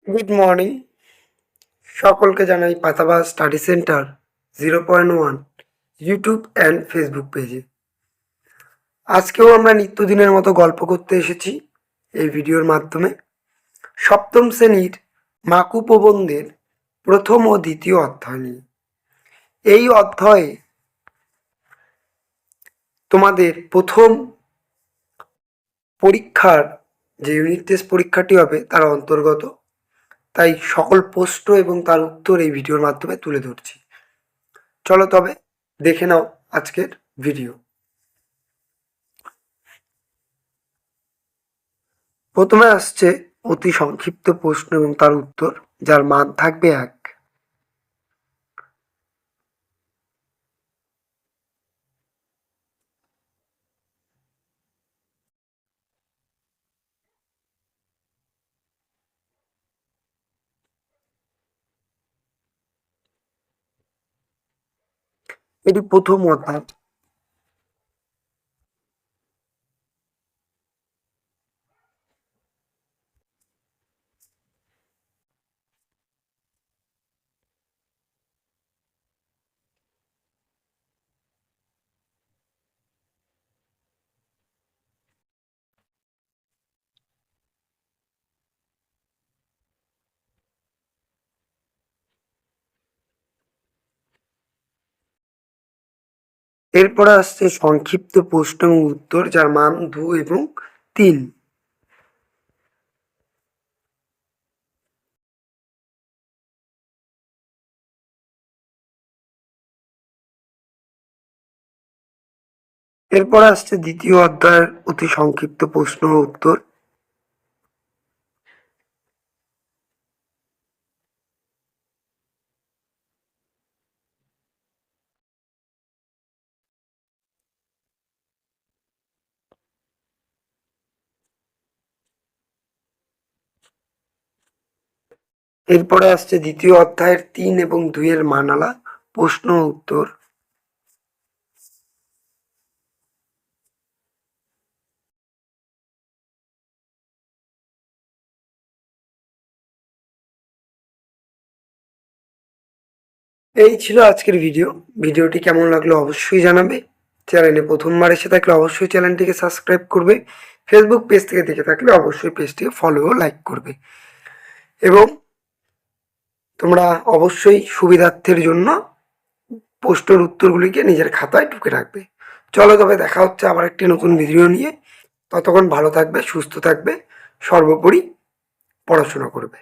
Good morning. সকলকে জানাই Patabaj study centre 0.1 YouTube and Facebook পেজে। আজকেও আমরা নিত্যদিনের মতো গল্প করতে এসেছি এই ভিডিওর মাধ্যমে। সপ্তম শ্রেণীর মাকু প্রবন্ধের প্রথম ও দ্বিতীয় অধ্যায় নিয়ে। এই অধ্যায়ে তোমাদের প্রথম পরীক্ষার যে ইউনিট টেস্ট পরীক্ষাটি হবে তার অন্তর্গত, তাই সকল প্রশ্ন এবং তার উত্তর এই ভিডিওর মাধ্যমে তুলে ধরছি। চলো তবে দেখে নাও আজকের ভিডিও। প্রথমে আসছে অতি সংক্ষিপ্ত প্রশ্ন এবং তার উত্তর, যার মান থাকবে 1। এটি প্রথম অধ্যায়। এরপরে আসছে সংক্ষিপ্ত প্রশ্ন এবং উত্তর, যার মান 2 এবং 3। এরপরে আসছে দ্বিতীয় অধ্যায়ের অতি সংক্ষিপ্ত প্রশ্ন ও উত্তর। এরপরে আসছে দ্বিতীয় অধ্যায়ের 3 এবং 2 এর মানালা প্রশ্ন ও উত্তর। এই ছিল আজকের ভিডিওটি কেমন লাগলো অবশ্যই জানাবে। চ্যানেলে প্রথমবার এসে থাকলে অবশ্যই চ্যানেলটিকে সাবস্ক্রাইব করবে। ফেসবুক পেজ থেকে দেখে থাকলে অবশ্যই পেজটিকে ফলো ও লাইক করবে। এবং তোমরা অবশ্যই সুবিধার্থের জন্য প্রশ্নের উত্তরগুলিকে নিজের খাতায় টুকে রাখবে। চলো তবে দেখা হচ্ছে আবার একটি নতুন ভিডিও নিয়ে। ততক্ষণ ভালো থাকবে, সুস্থ থাকবে, সর্বোপরি পড়াশোনা করবে।